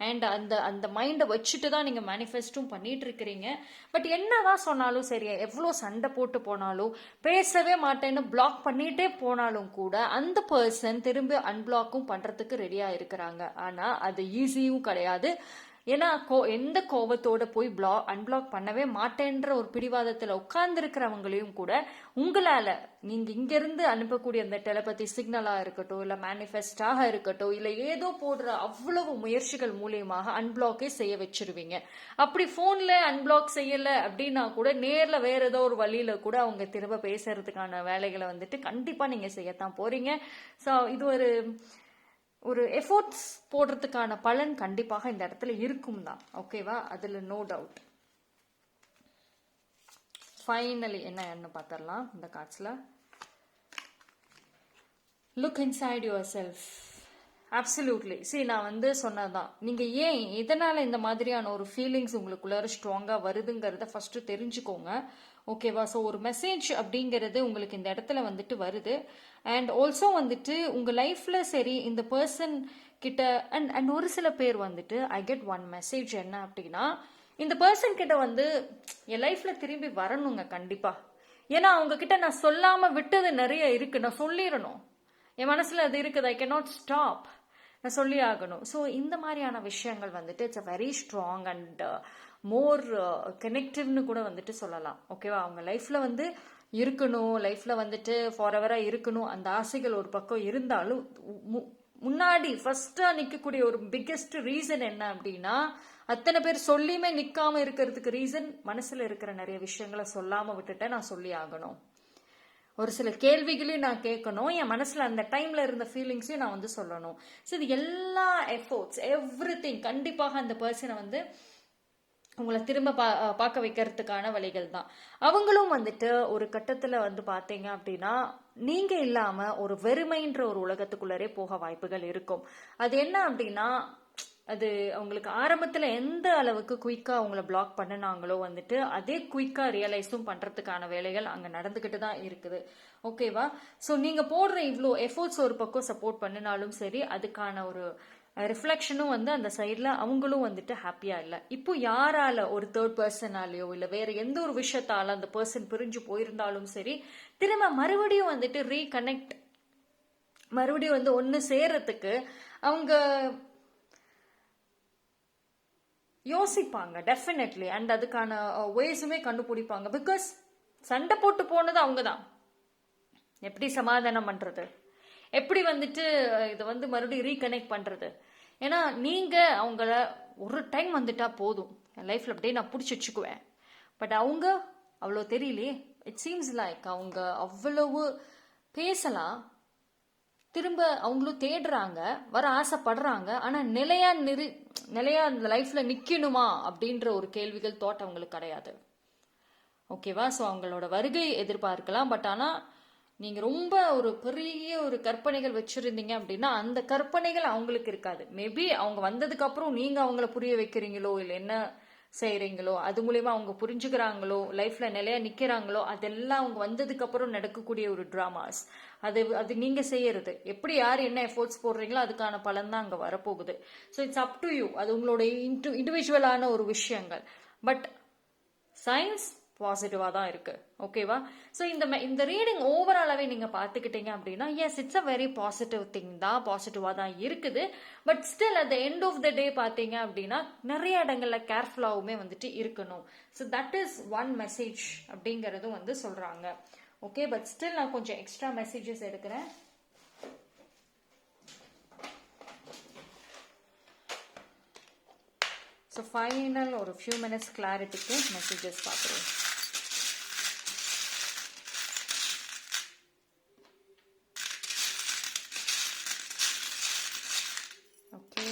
அண்ட் அந்த அந்த மைண்டை வச்சுட்டு தான் நீங்க மேனிஃபெஸ்டும் பண்ணிட்டு இருக்கிறீங்க. பட் என்னதான் சொன்னாலும் சரி, எவ்வளோ சண்டை போட்டு போனாலும், பேசவே மாட்டேன்னு பிளாக் பண்ணிட்டே போனாலும் கூட அந்த பர்சன் திரும்ப அன்பிளாக்கும் பண்றதுக்கு ரெடியா இருக்கிறாங்க. ஆனா அது ஈஸியும் கிடையாது. ஏன்னா எந்த கோபத்தோட போய் அன்பிளாக் பண்ணவே மாட்டேன்ற ஒரு பிடிவாதத்துல உட்கார்ந்து இருக்கிறவங்களையும் கூட உங்களால நீங்க இங்கிருந்து அனுப்பக்கூடிய அந்த டெலபதி சிக்னலா இருக்கட்டும், இல்ல மேனிஃபெஸ்டாக இருக்கட்டும், இல்ல ஏதோ போடுற அவ்வளவு முயற்சிகள் மூலியமாக அன்பிளாக்கே செய்ய வச்சிருவீங்க. அப்படி போன்ல அன்பிளாக் செய்யல அப்படின்னா கூட நேர்ல வேற ஏதோ ஒரு வழியில கூட அவங்க திரும்ப பேசுறதுக்கான வேலைகளை வந்துட்டு கண்டிப்பா நீங்க செய்யத்தான் போறீங்க. ஸோ இது ஒரு எஃபோர்ட்ஸ் போடுறதுக்கான பலன் கண்டிப்பாக இந்த இடத்துல இருக்கும் தான். ஓகேவா? அதுல நோ டவுட். ஃபைனலி என்ன பார்த்துடலாம் இந்த கார்ட்ஸ்ல. Look inside yourself. Absolutely. சரி, நான் வந்து சொன்னதான், நீங்க ஏன் எதனால இந்த மாதிரியான ஒரு ஃபீலிங்ஸ் உங்களுக்குள்ளார ஸ்ட்ராங்கா வருதுங்கிறத ஃபர்ஸ்ட் தெரிஞ்சுக்கோங்க. ஓகேவா? ஸோ ஒரு மெசேஜ் அப்படிங்கிறது உங்களுக்கு இந்த இடத்துல வந்துட்டு வருது. அண்ட் ஆல்சோ வந்துட்டு உங்க லைஃப்ல சரி இந்த பர்சன் கிட்ட அண்ட் ஒரு சில பேர் வந்துட்டு ஐ கெட் ஒன் மெசேஜ் என்ன அப்படின்னா, இந்த பர்சன் கிட்ட வந்து என் லைஃப்ல திரும்பி வரணுங்க கண்டிப்பா. ஏன்னா அவங்க கிட்ட நான் சொல்லாம விட்டது நிறைய இருக்கு, நான் சொல்லிடணும். என் மனசுல அது இருக்குது, ஐ கேன் நாட் ஸ்டாப், நான் சொல்லி ஆகணும். ஸோ இந்த மாதிரியான விஷயங்கள் வந்துட்டு it's a very strong and more கனெக்டிவ்னு கூட வந்துட்டு சொல்லலாம். ஓகேவா? அவங்க லைஃப்ல வந்து இருக்கணும், லைஃப்ல வந்துட்டு ஃபார் எவரா இருக்கணும், அந்த ஆசைகள் ஒரு பக்கம் இருந்தாலும் முன்னாடி ஃபர்ஸ்டா நிற்கக்கூடிய ஒரு பிக்கெஸ்ட் ரீசன் என்ன அப்படின்னா, அத்தனை பேர் சொல்லியுமே நிக்காம இருக்கிறதுக்கு ரீசன் மனசுல இருக்கிற நிறைய விஷயங்களை சொல்லாம விட்டுட்டேன், நான் சொல்லி ஆகணும். ஒரு சில கேள்விகளையும் நான் கேட்கணும், என் மனசுல அந்த டைம்ல இருந்த ஃபீலிங்ஸையும் நான் வந்து சொல்லணும். ஸோ இது எல்லா எஃபோர்ட்ஸ் எவ்ரிதிங் கண்டிப்பாக அந்த பர்சனை வந்து உங்களை திரும்ப பார்க்க வைக்கிறதுக்கான வழிகள் தான். அவங்களும் வந்துட்டு ஒரு கட்டத்துல வந்து பாத்தீங்க அப்படின்னா நீங்க இல்லாம ஒரு வெறுமைன்ற ஒரு உலகத்துக்குள்ளரே போக வாய்ப்புகள் இருக்கும். அது என்ன அப்படின்னா, அது அவங்களுக்கு ஆரம்பத்துல எந்த அளவுக்கு குயிக்கா அவங்கள பிளாக் பண்ணினாங்களோ வந்துட்டு அதே குயிக்கா ரியலைஸும் பண்றதுக்கான வேலைகள் அங்க நடந்துகிட்டு தான் இருக்குது. ஓகேவா? ஸோ நீங்க போடுற இவ்வளோ எஃபோர்ட்ஸ் ஒரு பக்கம் சப்போர்ட் பண்ணினாலும் சரி, அதுக்கான ஒரு ரிஃப்ளெக்ஷனும் வந்து அந்த சைட்ல அவங்களும் வந்துட்டு ஹாப்பியா இல்லை. இப்போ யாரால ஒரு தேர்ட் பர்சனாலேயோ இல்ல வேற எந்த ஒரு விஷயத்தால அந்த பர்சன் பிரிஞ்சு போயிருந்தாலும் சரி, திரும்ப மறுபடியும் வந்துட்டு ரீகனெக்ட் மறுபடியும் வந்து ஒன்னு சேர்றதுக்கு அவங்க யோசிப்பாங்க டெஃபினெட்லி. அண்ட் அதுக்கான வேஸுமே கண்டுபிடிப்பாங்க. பிகாஸ் சண்டை போட்டு போனது அவங்கதான். எப்படி சமாதானம் பண்றது, எப்படி வந்துட்டு இதை வந்து மறுபடியும் ரீகனெக்ட் பண்றது? ஏன்னா நீங்க அவங்கள ஒரு டைம் வந்துட்டா போதும், என் லைஃப்ல அப்படியே நான் பிடிச்சி வச்சுக்குவேன். பட் அவங்க அவ்வளோ தெரியலையே. இட் சீம்ஸ் லைக் அவங்க அவ்வளவு பேசலாம், திரும்ப அவங்களும் தேடுறாங்க, வர ஆசைப்படுறாங்க. ஆனா நிலையா அந்த லைஃப்ல நிக்கணுமா அப்படின்ற ஒரு கேள்விகள் தோட்டம் அவங்களுக்கு கிடையாது. ஓகேவா? ஸோ அவங்களோட வருகை எதிர்பார்க்கலாம். பட் ஆனா நீங்க ரொம்ப ஒரு பெரிய ஒரு கற்பனைகள் வச்சிருந்தீங்க அப்படின்னா அந்த கற்பனைகள் அவங்களுக்கு இருக்காது. மேபி அவங்க வந்ததுக்கு அப்புறம் நீங்க அவங்கள புரிய வைக்கிறீங்களோ இல்லை என்ன செய்கிறீங்களோ, அது மூலயமா அவங்க புரிஞ்சுக்கிறாங்களோ, லைஃப்பில் நிலையா நிற்கிறாங்களோ, அதெல்லாம் அவங்க வந்ததுக்கப்புறம் நடக்கக்கூடிய ஒரு ட்ராமாஸ். அது நீங்கள் செய்யறது எப்படி, யார் என்ன எஃபோர்ட்ஸ் போடுறீங்களோ அதுக்கான பலன் தான் அங்கே வரப்போகுது. So it's up to you. அது உங்களோட இண்டிவிஜுவலான ஒரு விஷயங்கள். பட் சயின்ஸ் பாசிட்டிவாக தான் இருக்கு. ஓகேவா? ஸோ இந்த ரீடிங் ஓவராலாகவே நீங்கள் பார்த்துக்கிட்டீங்க அப்படின்னா, yes it's a very positive thing தான், பாசிட்டிவாக தான் இருக்குது. But still at the end of the day பார்த்தீங்க அப்படின்னா நிறைய இடங்கள்ல கேர்ஃபுல்லாகவுமே வந்துட்டு இருக்கணும். So that is one message அப்படிங்கிறதும் வந்து சொல்றாங்க. ஓகே, பட் ஸ்டில் நான் கொஞ்சம் எக்ஸ்ட்ரா மெசேஜஸ் எடுக்கிறேன். ஸோ ஃபைனல் ஒரு ஃபியூ மினிட்ஸ் கிளாரிட்டிக்கு மெசேஜஸ் பார்க்குறோம். ஓகே,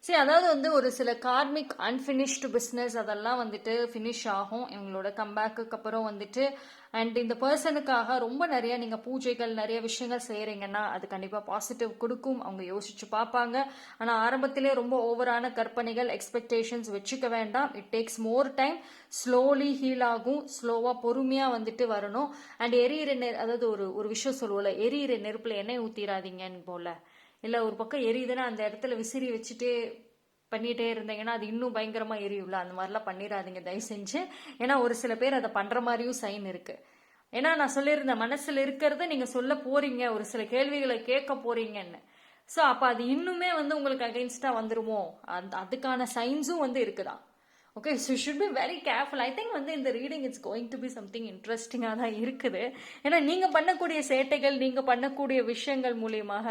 சரி, அதாவது வந்து ஒரு சில கார்மிக் அன்ஃபினிஷ்டு பிஸ்னஸ் அதெல்லாம் வந்துட்டு ஃபினிஷ் ஆகும் இவங்களோட கம்பேக்கு அப்புறம் வந்துட்டு. அண்ட் இந்த பர்சனுக்காக ரொம்ப நிறைய நீங்கள் பூஜைகள் நிறைய விஷயங்கள் செய்கிறீங்கன்னா அது கண்டிப்பாக பாசிட்டிவ் கொடுக்கும். அவங்க யோசிச்சு பார்ப்பாங்க. ஆனால் ஆரம்பத்திலே ரொம்ப ஓவரான கற்பனைகள் எக்ஸ்பெக்டேஷன்ஸ் வச்சுக்க வேண்டாம். It takes more time. Slowly heal ஆகும். ஸ்லோவாக பொறுமையாக வந்துட்டு வரணும். அண்ட் அதாவது ஒரு விஷயம் சொல்லுவோம்ல, எரியிற நெருப்பில் எண்ணெய் ஊற்றிடாதீங்கன்னு போல. இல்லை ஒரு பக்கம் எரியுதுன்னா அந்த இடத்துல விசிறி வச்சுட்டே பண்ணிகிட்டே இருந்தீங்கன்னா அது இன்னும் பயங்கரமாக எரியும்ல, அந்த மாதிரிலாம் பண்ணிடாதீங்க தயவு செஞ்சு. ஏன்னா ஒரு சில பேர் அதை பண்ணுற மாதிரியும் சைன் இருக்குது. ஏன்னா நான் சொல்லியிருந்தேன், மனசில் இருக்கிறத நீங்கள் சொல்ல போகிறீங்க, ஒரு சில கேள்விகளை கேட்க போகிறீங்கன்னு. ஸோ அப்போ அது இன்னுமே வந்து உங்களுக்கு அகெயின்ஸ்டாக வந்துருமோ, அதுக்கான சைன்ஸும் வந்து இருக்குதான். Okay, so should be very careful. I think வந்து இந்த reading it's going to be something இன்ட்ரெஸ்டிங்காக தான் இருக்குது. ஏன்னா நீங்கள் பண்ணக்கூடிய சேட்டைகள், நீங்கள் பண்ணக்கூடிய விஷயங்கள் மூலியமாக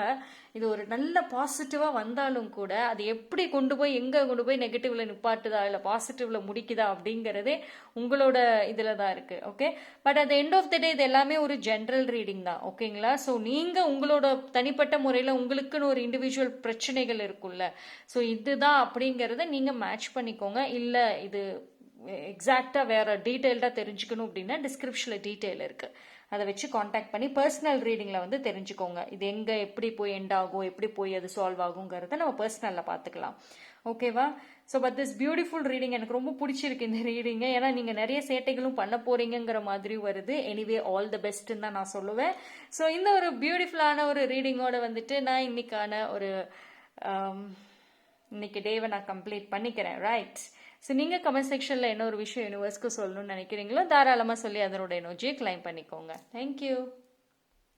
இது ஒரு நல்ல பாசிட்டிவாக வந்தாலும் கூட அது எப்படி கொண்டு போய் எங்கே கொண்டு போய் நெகட்டிவ்ல நிப்பாட்டுதா இல்லை பாசிட்டிவ்ல முடிக்குதா அப்படிங்கிறதே உங்களோட இதில் தான் இருக்குது. Okay, but at end of the day இது எல்லாமே ஒரு ஜென்ரல் ரீடிங் தான். ஓகேங்களா? ஸோ நீங்கள் உங்களோட தனிப்பட்ட முறையில் உங்களுக்குன்னு ஒரு இண்டிவிஜுவல் பிரச்சனைகள் இருக்குல்ல, ஸோ இதுதான் அப்படிங்கிறத நீங்கள் மேட்ச் பண்ணிக்கோங்க. இல்லை இது எக்ஸாக்டாக வேற டீட்டெயில்டாக தெரிஞ்சுக்கணும் அப்படின்னா டிஸ்கிரிப்ஷனில் டீட்டெயில் இருக்குது, அதை வச்சு காண்டாக்ட் பண்ணி பர்சனல் ரீடிங்கில் வந்து தெரிஞ்சுக்கோங்க. இது எங்கே எப்படி போய் எண்ட் ஆகும், எப்படி போய் அது சால்வ் ஆகுங்கிறத நம்ம பர்சனலில் பார்த்துக்கலாம். ஓகேவா? So but this beautiful reading எனக்கு ரொம்ப பிடிச்சிருக்கு இந்த ரீடிங்கை. ஏன்னா நீங்கள் நிறைய சேட்டைகளும் பண்ண போறீங்கிற மாதிரி வருது. எனிவே ஆல் தி பெஸ்ட்ன்னு தான் நான் சொல்லுவேன். ஸோ இந்த ஒரு பியூட்டிஃபுல்லான ஒரு ரீடிங்கோட வந்துட்டு நான் இன்னைக்கு டேவை நான் கம்ப்ளீட் பண்ணிக்கிறேன். ரைட்? ஸோ நீங்கள் கமெண்ட் செக்ஷனில் என்ன ஒரு விஷயம் யூனிவர்ஸ்க்கு சொல்லணும்னு நினைக்கிறீங்களோ தாராளமாக சொல்லி அதனோட எனர்ஜியை கிளைம் பண்ணிக்கோங்க. தேங்க்யூ.